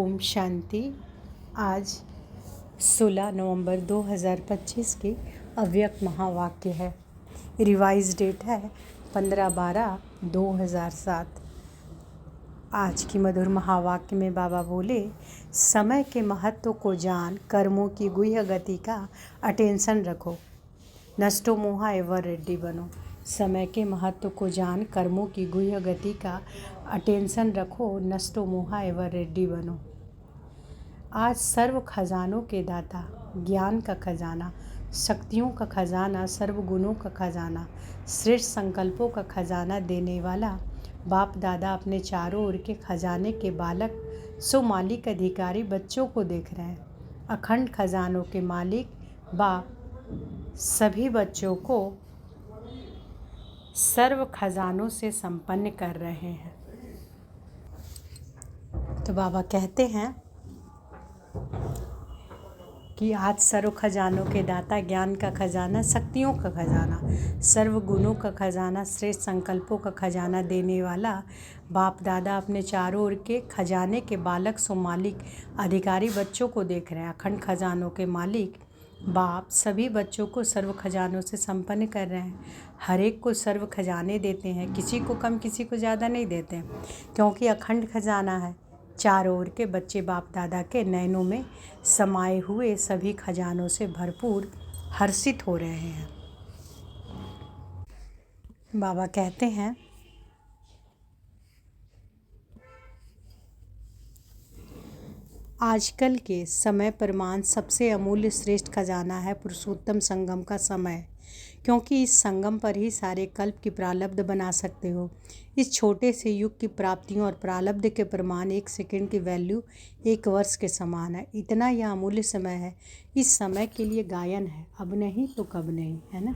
ओम शांति। आज 16 नवंबर 2025 की अव्यक्त महावाक्य है। रिवाइज डेट है 15/12/2007। आज की मधुर महावाक्य में बाबा बोले, समय के महत्व को जान कर्मों की गुह्य गति का अटेंशन रखो, नष्टो मोहा एवर रेड्डी बनो। समय के महत्व को जान कर्मों की गुह्य गति का अटेंशन रखो, नष्टो मोहा एवर रेड्डी बनो। आज सर्व खजानों के दाता, ज्ञान का खजाना, शक्तियों का खजाना, सर्व गुणों का खजाना, श्रेष्ठ संकल्पों का खजाना देने वाला बाप दादा अपने चारों ओर के खजाने के बालक सो मालिक अधिकारी बच्चों को देख रहे हैं। अखंड खजानों के मालिक बाप सभी बच्चों को सर्व खजानों से संपन्न कर रहे हैं। तो बाबा कहते हैं कि आज सर्व खजानों के दाता, ज्ञान का खजाना, शक्तियों का खजाना, सर्व गुणों का खजाना, श्रेष्ठ संकल्पों का खजाना देने वाला बाप दादा अपने चारों ओर के खजाने के बालक सो मालिक अधिकारी बच्चों को देख रहे हैं। अखंड खजानों के मालिक बाप सभी बच्चों को सर्व खजानों से संपन्न कर रहे हैं। हर एक को सर्व खजाने देते हैं, किसी को कम किसी को ज़्यादा नहीं देते, क्योंकि अखंड खजाना है। चारों ओर के बच्चे बाप दादा के नैनों में समाये हुए सभी खजानों से भरपूर हर्षित हो रहे हैं। बाबा कहते हैं, आजकल के समय प्रमाण सबसे अमूल्य श्रेष्ठ खजाना है पुरुषोत्तम संगम का समय, क्योंकि इस संगम पर ही सारे कल्प की प्रारब्ध बना सकते हो। इस छोटे से युग की प्राप्तियों और प्रारब्ध के प्रमाण 1 सेकंड की वैल्यू 1 वर्ष के समान है। इतना यह अमूल्य समय है। इस समय के लिए गायन है, अब नहीं तो कब नहीं, है ना।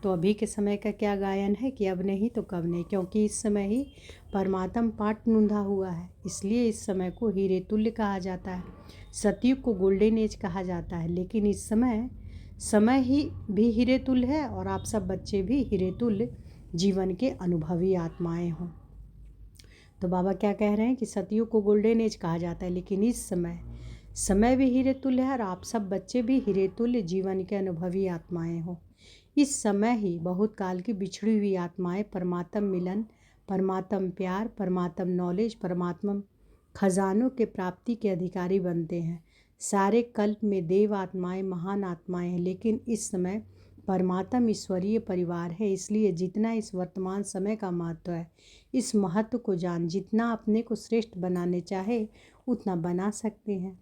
तो अभी के समय का क्या गायन है कि अब नहीं तो कब नहीं, क्योंकि इस समय ही परमात्म पाठ नूंधा हुआ है। इसलिए इस समय को हीरे तुल्य कहा जाता है। सतयुग को गोल्डन एज कहा जाता है, लेकिन इस समय ही भी हीरे तुल्य है और आप सब बच्चे भी हीरे तुल्य जीवन के अनुभवी आत्माएं हों। तो बाबा क्या कह रहे हैं कि सतयुग को गोल्डन एज कहा जाता है, लेकिन इस समय भी हीरे तुल्य है और आप सब बच्चे भी हीरे तुल्य जीवन के अनुभवी आत्माएं हों। इस समय ही बहुत काल की बिछड़ी हुई आत्माएं परमात्म मिलन, परमात्म प्यार, परमात्म नॉलेज, परमात्म खजानों के प्राप्ति के अधिकारी बनते हैं। सारे कल्प में देव आत्माएं महान आत्माएं हैं, लेकिन इस समय परमात्म ईश्वरीय परिवार है। इसलिए जितना इस वर्तमान समय का महत्व है, इस महत्व को जान जितना अपने को श्रेष्ठ बनाने चाहे उतना बना सकते हैं।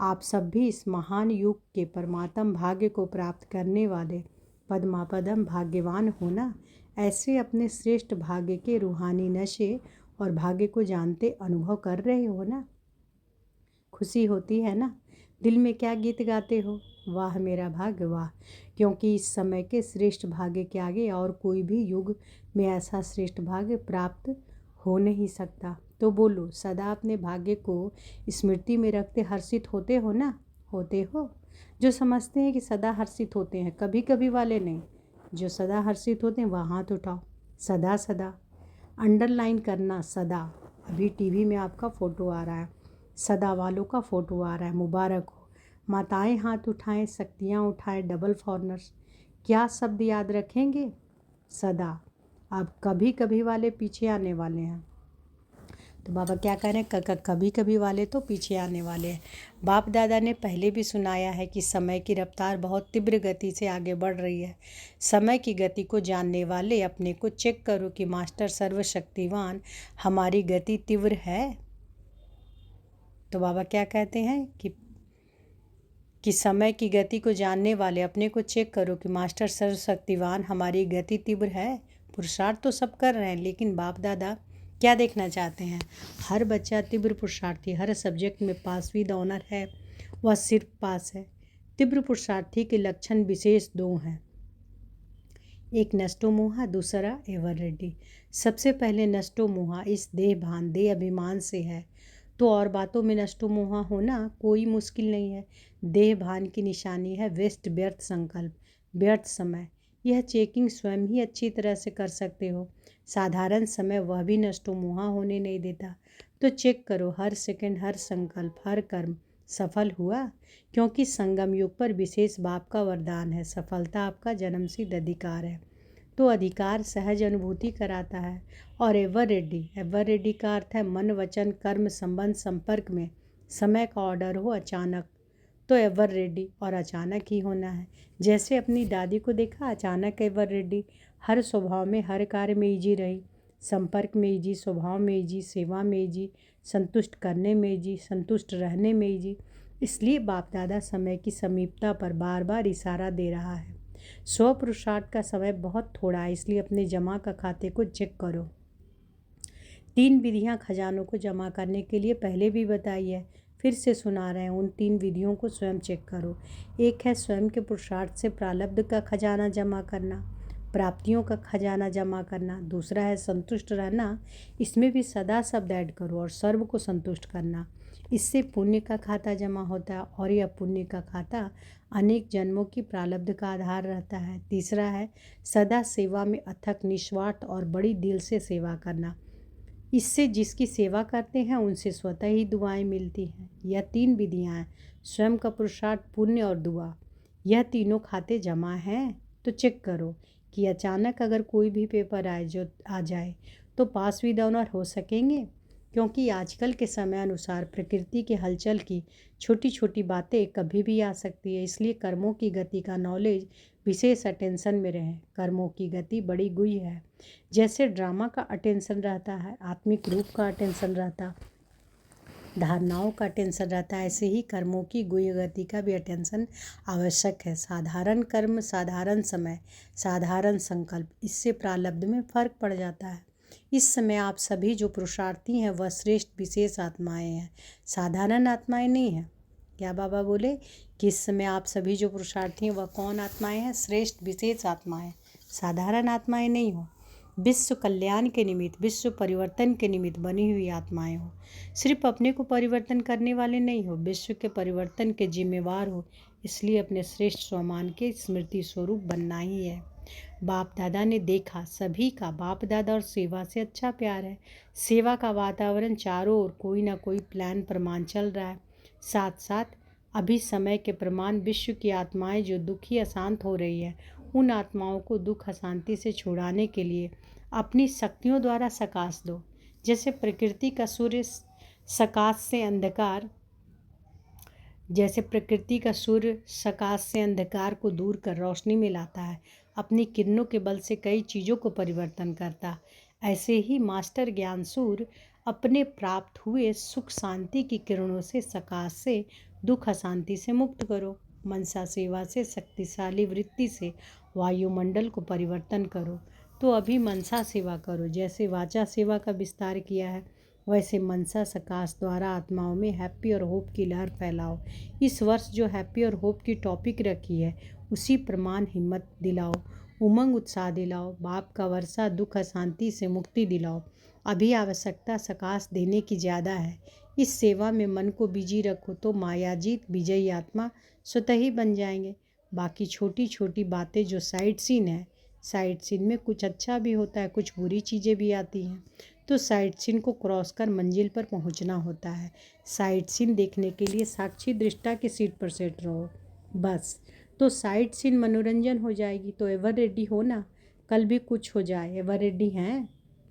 आप सब भी इस महान युग के परमात्म भाग्य को प्राप्त करने वाले पद्मापदम भाग्यवान होना। ऐसे अपने श्रेष्ठ भाग्य के रूहानी नशे और भाग्य को जानते अनुभव कर रहे हो ना। खुशी होती है ना। दिल में क्या गीत गाते हो, वाह मेरा भाग्य वाह, क्योंकि इस समय के श्रेष्ठ भाग्य के आगे और कोई भी युग में ऐसा श्रेष्ठ भाग्य प्राप्त हो नहीं सकता। तो बोलो, सदा अपने भाग्य को स्मृति में रखते हर्षित होते हो ना। होते हो। जो समझते हैं कि सदा हर्षित होते हैं, कभी कभी वाले नहीं, जो सदा हर्षित होते हैं वह हाथ उठाओ। सदा सदा अंडरलाइन करना, सदा। अभी टीवी में आपका फ़ोटो आ रहा है, सदा वालों का फ़ोटो आ रहा है, मुबारक हो। माताएं हाथ उठाएं, शक्तियाँ उठाएं, डबल फॉरनर्स। क्या शब्द याद रखेंगे? सदा। अब कभी कभी वाले पीछे आने वाले हैं। तो बाबा क्या कह रहे हैं, कभी कभी वाले तो पीछे आने वाले हैं। बाप दादा ने पहले भी सुनाया है कि समय की रफ्तार बहुत तीव्र गति से आगे बढ़ रही है। समय की गति को जानने वाले अपने को चेक करो कि मास्टर सर्वशक्तिवान, हमारी गति तीव्र है। तो बाबा क्या कहते हैं कि समय की गति को जानने वाले अपने को चेक करो कि मास्टर सर्वशक्तिवान, हमारी गति तीव्र है। पुरुषार्थ तो सब कर रहे हैं, लेकिन बाप दादा क्या देखना चाहते हैं? हर बच्चा तीव्र पुरुषार्थी, हर सब्जेक्ट में पास विद ऑनर है, वह सिर्फ पास है। तीव्र पुरुषार्थी के लक्षण विशेष 2 हैं, एक नष्टो मोहा, दूसरा एवर रेड्डी। सबसे पहले नष्टो मोहा इस देह भान, देह अभिमान से है। तो और बातों में नष्टो मोहा होना कोई मुश्किल नहीं है। देह भान की निशानी है वेस्ट, व्यर्थ संकल्प, व्यर्थ समय। यह चेकिंग स्वयं ही अच्छी तरह से कर सकते हो। साधारण समय वह भी नष्टो मोहा होने नहीं देता। तो चेक करो हर सेकंड, हर संकल्प, हर कर्म सफल हुआ, क्योंकि संगम युग पर विशेष बाप का वरदान है। सफलता आपका जन्मसिद्ध अधिकार है। तो अधिकार सहज अनुभूति कराता है। और एवर रेडी का अर्थ है मन, वचन, कर्म, संबंध, संपर्क में समय का ऑर्डर हो अचानक। तो एवर रेडी और अचानक ही होना है। जैसे अपनी दादी को देखा, अचानक एवर रेडी, हर स्वभाव में, हर कार्य में इजी रही, संपर्क में इजी, स्वभाव में इजी, सेवा में इजी, संतुष्ट करने में इजी, संतुष्ट रहने में इजी। इसलिए बाप दादा समय की समीपता पर बार बार इशारा दे रहा है। स्व पुरुषार्थ का समय बहुत थोड़ा है, इसलिए अपने जमा का खाते को चेक करो। 3 विधियां खजानों को जमा करने के लिए पहले भी बताई है, फिर से सुना रहे हैं। उन 3 विधियों को स्वयं चेक करो। एक है स्वयं के पुरुषार्थ से प्रारब्ध का खजाना जमा करना, प्राप्तियों का खजाना जमा करना। दूसरा है संतुष्ट रहना, इसमें भी सदा शब्द ऐड करो और सर्व को संतुष्ट करना। इससे पुण्य का खाता जमा होता है और यह पुण्य का खाता अनेक जन्मों की प्रारब्ध का आधार रहता है। तीसरा है सदा सेवा में अथक, निस्वार्थ और बड़ी दिल से सेवा करना। इससे जिसकी सेवा करते हैं उनसे स्वतः ही दुआएं मिलती हैं। यह 3 विधियां हैं, स्वयं का पुरुषार्थ, पुण्य और दुआ। यह तीनों खाते जमा हैं। तो चेक करो कि अचानक अगर कोई भी पेपर आ जाए तो पास विद ऑनर हो सकेंगे, क्योंकि आजकल के समय अनुसार प्रकृति के हलचल की छोटी छोटी बातें कभी भी आ सकती है। इसलिए कर्मों की गति का नॉलेज विशेष अटेंशन में रहे। कर्मों की गति बड़ी गुई है। जैसे ड्रामा का अटेंशन रहता है, आत्मिक रूप का अटेंशन रहता, धारणाओं का अटेंशन रहता है, ऐसे ही कर्मों की गुई गति का भी अटेंशन आवश्यक है। साधारण कर्म, साधारण समय, साधारण संकल्प, इससे प्रारब्ध में फर्क पड़ जाता है। इस समय आप सभी जो पुरुषार्थी हैं वह श्रेष्ठ विशेष आत्माएं हैं, साधारण आत्माएं नहीं हैं। क्या बाबा बोले कि इस समय आप सभी जो पुरुषार्थी हैं वह कौन आत्माएं हैं? श्रेष्ठ विशेष आत्माएं, साधारण आत्माएं नहीं हो। विश्व कल्याण के निमित्त, विश्व परिवर्तन के निमित्त बनी हुई आत्माएं हो। सिर्फ अपने को परिवर्तन करने वाले नहीं हो, विश्व के परिवर्तन के जिम्मेवार हो। इसलिए अपने श्रेष्ठ स्वमान के स्मृति स्वरूप बनना ही है। बाप दादा ने देखा सभी का बाप दादा और सेवा से अच्छा प्यार है। सेवा का वातावरण चारों ओर कोई ना कोई प्लान प्रमाण चल रहा है। साथ साथ अभी समय के प्रमाण विश्व की आत्माएं जो दुखी अशांत हो रही है, उन आत्माओं को दुख अशांति से छुड़ाने के लिए अपनी शक्तियों द्वारा सकाश दो। जैसे प्रकृति का सूर्य सकाश से अंधकार को दूर कर रोशनी में लाता है, अपनी किरणों के बल से कई चीज़ों को परिवर्तन करता, ऐसे ही मास्टर ज्ञानसूर्य अपने प्राप्त हुए सुख शांति की किरणों से सकाश से दुख अशांति से मुक्त करो। मनसा सेवा से शक्तिशाली वृत्ति से वायुमंडल को परिवर्तन करो। तो अभी मनसा सेवा करो। जैसे वाचा सेवा का विस्तार किया है, वैसे मनसा सकाश द्वारा आत्माओं में हैप्पी और होप की लहर फैलाओ। इस वर्ष जो हैप्पी और होप की टॉपिक रखी है उसी प्रमाण हिम्मत दिलाओ, उमंग उत्साह दिलाओ, बाप का वर्षा दुख अशांति से मुक्ति दिलाओ। अभी आवश्यकता सकाश देने की ज़्यादा है। इस सेवा में मन को बिजी रखो तो मायाजीत विजयी आत्मा स्वतः ही बन जाएंगे। बाकी छोटी छोटी बातें जो साइड सीन है, साइड सीन में कुछ अच्छा भी होता है, कुछ बुरी चीज़ें भी आती हैं। तो साइड सीन को क्रॉस कर मंजिल पर पहुंचना होता है। साइड सीन देखने के लिए साक्षी दृष्टा की सीट पर सेट रहो बस। तो साइड सीन मनोरंजन हो जाएगी। तो एवर रेडी हो ना, कल भी कुछ हो जाए। एवर रेडी हैं,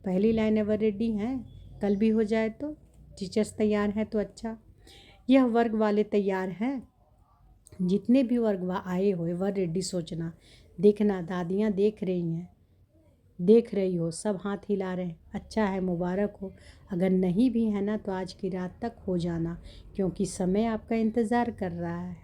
पहली लाइन एवर रेडी हैं, कल भी हो जाए तो। टीचर्स तैयार हैं तो अच्छा। यह वर्ग वाले तैयार हैं, जितने भी वर्ग आए हो एवर रेडी सोचना। देखना दादियाँ देख रही हो, सब हाथ हिला रहे हैं, अच्छा है, मुबारक हो। अगर नहीं भी है ना तो आज की रात तक हो जाना, क्योंकि समय आपका इंतज़ार कर रहा है।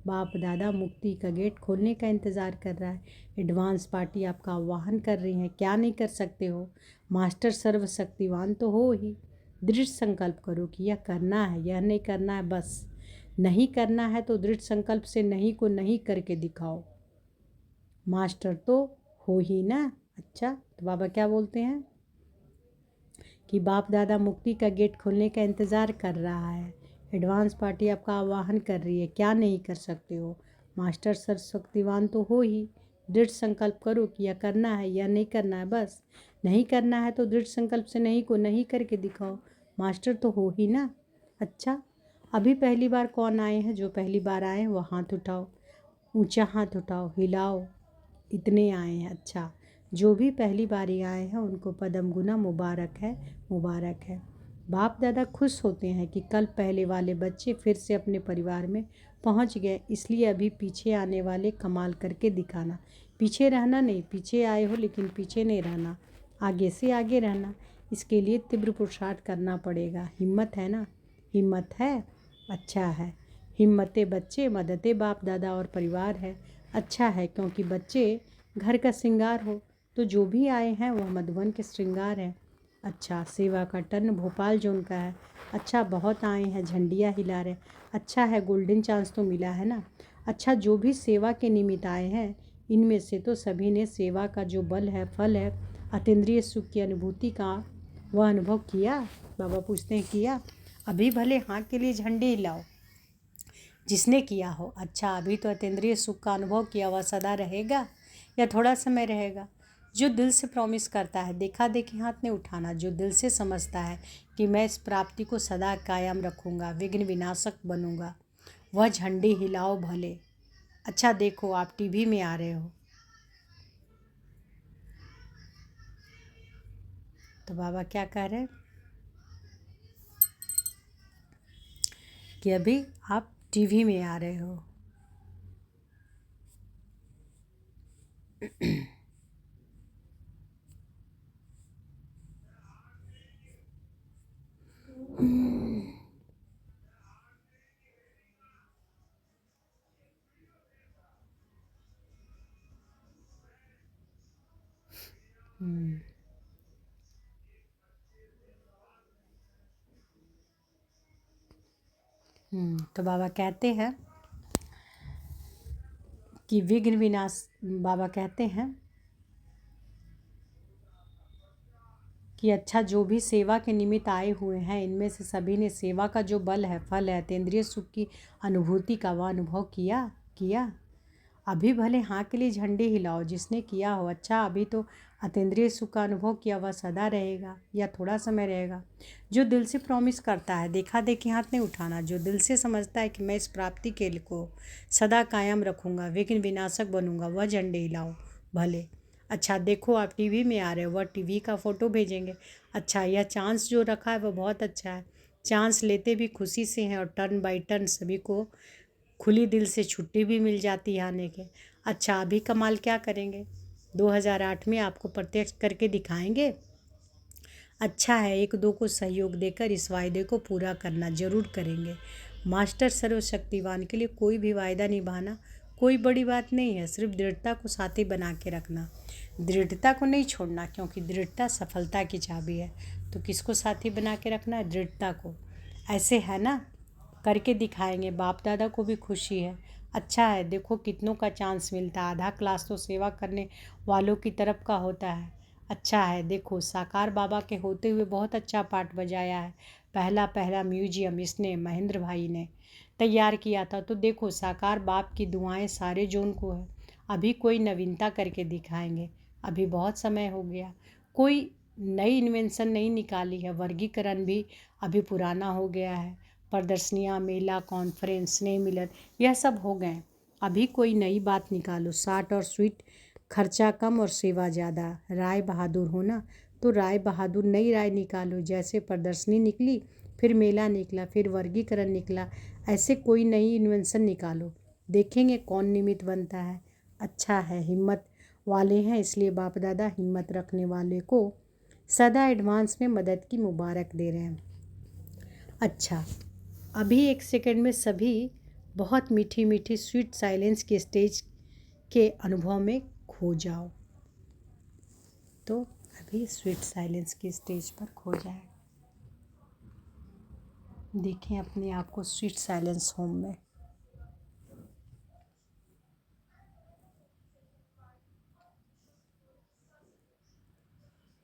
बाप दादा मुक्ति का गेट खोलने का इंतज़ार कर रहा है। एडवांस पार्टी आपका आह्वान कर रही है, क्या नहीं कर सकते हो। मास्टर सर्वशक्तिवान तो हो ही। दृढ़ संकल्प करो कि यह करना है, यह नहीं करना है बस। नहीं करना है तो दृढ़ संकल्प से नहीं को नहीं करके दिखाओ। मास्टर तो हो ही ना। अच्छा, तो बाबा क्या बोलते हैं कि बाप दादा मुक्ति का गेट खोलने का इंतज़ार कर रहा है। एडवांस पार्टी आपका आह्वान कर रही है, क्या नहीं कर सकते हो। मास्टर सर्वशक्तिवान तो हो ही। दृढ़ संकल्प करो कि यह करना है, यह नहीं करना है बस। नहीं करना है तो दृढ़ संकल्प से नहीं को नहीं करके दिखाओ। मास्टर तो हो ही ना। अच्छा, अभी पहली बार कौन आए हैं? जो पहली बार आए हैं वो हाथ उठाओ, ऊंचा हाथ उठाओ, हिलाओ। इतने आए हैं। अच्छा, जो भी पहली बारी आए हैं उनको पदम गुना मुबारक है, मुबारक है। बाप दादा खुश होते हैं कि कल पहले वाले बच्चे फिर से अपने परिवार में पहुंच गए, इसलिए अभी पीछे आने वाले कमाल करके दिखाना। पीछे रहना नहीं, पीछे आए हो लेकिन पीछे नहीं रहना, आगे से आगे रहना। इसके लिए तीव्र पुरुषार्थ करना पड़ेगा। हिम्मत है ना? हिम्मत है। अच्छा है। हिम्मते बच्चे, मददे बाप दादा और परिवार है। अच्छा है, क्योंकि बच्चे घर का श्रृंगार हो, तो जो भी आए हैं वह मधुबन के श्रृंगार हैं। अच्छा, सेवा का टर्न भोपाल जोन का है। अच्छा, बहुत आए हैं, झंडियाँ हिला रहे। अच्छा है, गोल्डन चांस तो मिला है ना। अच्छा, जो भी सेवा के निमित्त आए हैं इनमें से तो सभी ने सेवा का जो बल है, फल है, अतीन्द्रिय सुख की अनुभूति का वह अनुभव किया। बाबा पूछते हैं किया? अभी भले हाँ के लिए झंडे हिलाओ जिसने किया हो। अच्छा, अभी तो अतीन्द्रिय सुख का अनुभव किया, वह सदा रहेगा या थोड़ा समय रहेगा? जो दिल से प्रॉमिस करता है, देखा देखी हाथ नहीं उठाना, जो दिल से समझता है कि मैं इस प्राप्ति को सदा कायम रखूँगा, विघ्न विनाशक बनूँगा, वह झंडे हिलाओ भले। अच्छा, देखो आप टीवी में आ रहे हो तो बाबा क्या कह रहे हैं कि अभी आप टीवी में आ रहे हो। तो बाबा कहते हैं कि विघ्न विनाश, बाबा कहते हैं कि अच्छा, जो भी सेवा के निमित्त आए हुए हैं इनमें से सभी ने सेवा का जो बल है, फल है, अतीन्द्रिय सुख की अनुभूति का वह अनुभव किया। अभी भले हाँ के लिए झंडे हिलाओ जिसने किया हो। अच्छा, अभी तो अतीन्द्रिय सुख का अनुभव किया, वह सदा रहेगा या थोड़ा समय रहेगा? जो दिल से प्रॉमिस करता है, देखा देखी हाथ नहीं उठाना, जो दिल से समझता है कि मैं इस प्राप्ति के लिए को सदा कायम रखूँगा, विघ्न विनाशक बनूंगा, वह झंडे हिलाओ भले। अच्छा, देखो आप टीवी में आ रहे हो, वह टीवी का फ़ोटो भेजेंगे। अच्छा, यह चांस जो रखा है वह बहुत अच्छा है। चांस लेते भी खुशी से हैं और टर्न बाय टर्न सभी को खुली दिल से छुट्टी भी मिल जाती है आने के। अच्छा, अभी कमाल क्या करेंगे? 2008 में आपको प्रत्यक्ष करके दिखाएंगे। अच्छा है, एक दो को सहयोग देकर इस वायदे को पूरा करना जरूर करेंगे। मास्टर सर्वशक्तिवान के लिए कोई भी वायदा निभाना कोई बड़ी बात नहीं है, सिर्फ दृढ़ता को साथी बना के रखना, दृढ़ता को नहीं छोड़ना, क्योंकि दृढ़ता सफलता की चाबी है। तो किसको साथी बना के रखना है? दृढ़ता को। ऐसे है ना, करके दिखाएंगे, बाप दादा को भी खुशी है। अच्छा है, देखो कितनों का चांस मिलता है, आधा क्लास तो सेवा करने वालों की तरफ का होता है। अच्छा है, देखो साकार बाबा के होते हुए बहुत अच्छा पार्ट बजाया है। पहला पहला म्यूजियम इसने महेंद्र भाई ने तैयार किया था, तो देखो साकार बाप की दुआएं सारे जोन को है। अभी कोई नवीनता करके दिखाएंगे, अभी बहुत समय हो गया, कोई नई इन्वेंशन नहीं निकाली है, वर्गीकरण भी अभी पुराना हो गया है। प्रदर्शनियाँ, मेला, कॉन्फ्रेंस, स्नेह मिलन, यह सब हो गए। अभी कोई नई बात निकालो, शार्ट और स्वीट, खर्चा कम और सेवा ज़्यादा, राय बहादुर हो ना, तो राय बहादुर नई राय निकालो। जैसे प्रदर्शनी निकली, फिर मेला निकला, फिर वर्गीकरण निकला, ऐसे कोई नई इन्वेंशन निकालो, देखेंगे कौन निमित्त बनता है। अच्छा है, हिम्मत वाले हैं, इसलिए बाप दादा हिम्मत रखने वाले को सदा एडवांस में मदद की मुबारक दे रहे हैं। अच्छा, अभी एक सेकंड में सभी बहुत मीठी मीठी स्वीट साइलेंस के स्टेज के अनुभव में खो जाओ। तो अभी स्वीट साइलेंस की स्टेज पर खो जाए, देखें अपने आप को स्वीट साइलेंस होम में।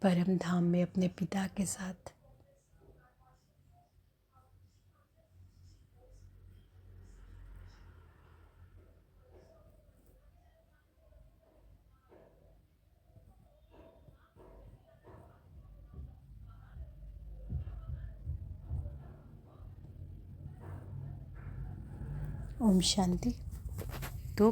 परम धाम में अपने पिता के साथ। ओम शांति। तो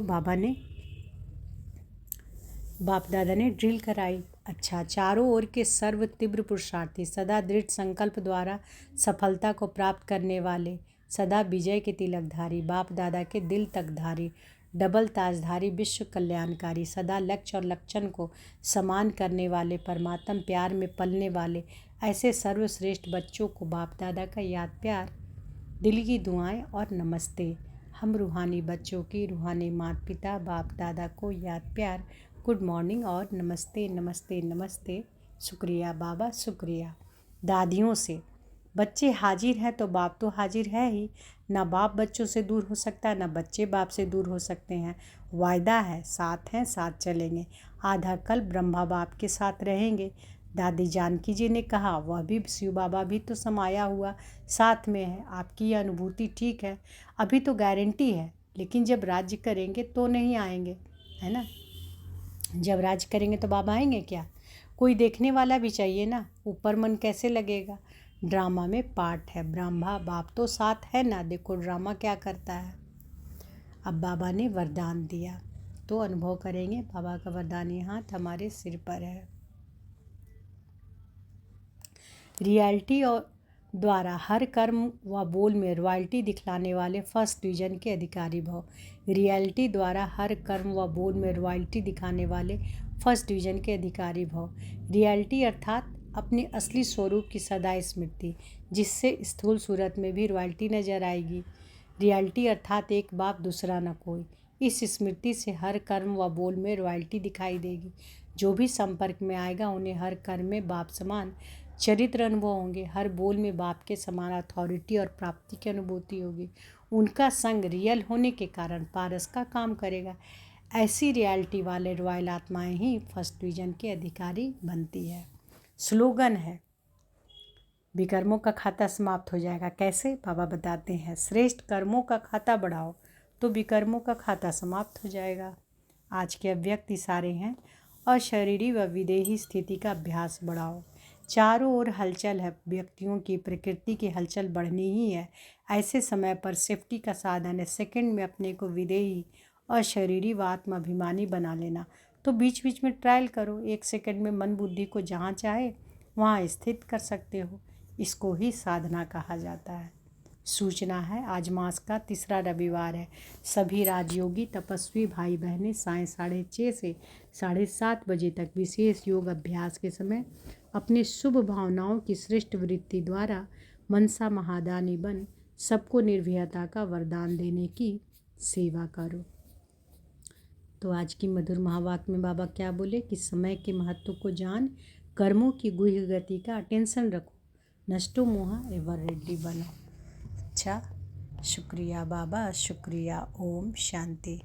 बाप दादा ने ड्रिल कराई। अच्छा, चारों ओर के सर्व तीव्र पुरुषार्थी, सदा दृढ़ संकल्प द्वारा सफलता को प्राप्त करने वाले, सदा विजय के तिलकधारी, बाप दादा के दिल तकधारी, डबल ताजधारी, विश्व कल्याणकारी, सदा लक्ष्य और लक्षण को समान करने वाले, परमात्म प्यार में पलने वाले, ऐसे सर्वश्रेष्ठ बच्चों को बाप दादा का याद प्यार, दिल की दुआएं और नमस्ते। हम रूहानी बच्चों की रूहानी माता पिता बाप दादा को याद प्यार, गुड मॉर्निंग और नमस्ते नमस्ते नमस्ते। शुक्रिया बाबा, शुक्रिया। दादियों से बच्चे हाजिर हैं तो बाप तो हाजिर है ही। ना बाप बच्चों से दूर हो सकता है, ना बच्चे बाप से दूर हो सकते हैं। वायदा है, साथ हैं, साथ चलेंगे। आधा कल ब्रह्मा बाप के साथ रहेंगे। दादी जानकी जी ने कहा, वह भी शिव बाबा भी तो समाया हुआ साथ में है। आपकी यह अनुभूति ठीक है, अभी तो गारंटी है, लेकिन जब राज्य करेंगे तो नहीं आएंगे, है ना। जब राज्य करेंगे तो बाबा आएंगे क्या? कोई देखने वाला भी चाहिए ना, ऊपर मन कैसे लगेगा। ड्रामा में पार्ट है, ब्रह्मा बाप तो साथ है ना, देखो ड्रामा क्या करता है। अब बाबा ने वरदान दिया तो अनुभव करेंगे। बाबा का वरदान यहाँ हमारे सिर पर है। रियलिटी और द्वारा हर कर्म व बोल में रॉयल्टी दिखलाने वाले फर्स्ट डिवीजन के अधिकारी भव। रियलिटी द्वारा हर कर्म व बोल में रॉयल्टी दिखाने वाले फर्स्ट डिवीजन के अधिकारी भव। रियलिटी अर्थात अपने असली स्वरूप की सदा स्मृति, जिससे स्थूल सूरत में भी रॉयल्टी नजर आएगी। रियलिटी अर्थात एक बाप दूसरा न कोई। इस स्मृति से हर कर्म व बोल में रॉयल्टी दिखाई देगी। जो भी संपर्क में आएगा उन्हें हर कर्म में बाप समान चरित्र अनुभव होंगे। हर बोल में बाप के समान अथॉरिटी और प्राप्ति की अनुभूति होगी। उनका संग रियल होने के कारण पारस का काम करेगा। ऐसी रियलिटी वाले रॉयल आत्माएं ही फर्स्ट डिवीजन के अधिकारी बनती है। स्लोगन है, विकर्मों का खाता समाप्त हो जाएगा। कैसे? बाबा बताते हैं, श्रेष्ठ कर्मों का खाता बढ़ाओ तो विकर्मों का खाता समाप्त हो जाएगा। आज के अव्यक्त इशारे हैं, अशरीरी व विदेही स्थिति का अभ्यास बढ़ाओ। चारों ओर हलचल है, व्यक्तियों की प्रकृति की हलचल बढ़नी ही है। ऐसे समय पर सेफ्टी का साधन है सेकंड में अपने को विदेही, अशरीरी व आत्माभिमानी बना लेना। तो बीच बीच में ट्रायल करो, 1 सेकंड में मन बुद्धि को जहाँ चाहे वहाँ स्थित कर सकते हो। इसको ही साधना कहा जाता है। सूचना है, आज मास का 3रा रविवार है। सभी राजयोगी तपस्वी भाई बहनें सायं 6:30 से 7:30 बजे तक विशेष योग अभ्यास के समय अपने शुभ भावनाओं की श्रेष्ठ वृत्ति द्वारा मनसा महादानी बन सबको निर्भयता का वरदान देने की सेवा करो। तो आज की मधुर महावाक्य में बाबा क्या बोले कि समय के महत्व को जान, कर्मों की गुह्य गति का अटेंशन रखो, नष्टो मोहा एवर रेड्डी बनो। अच्छा, शुक्रिया बाबा, शुक्रिया। ओम शांति।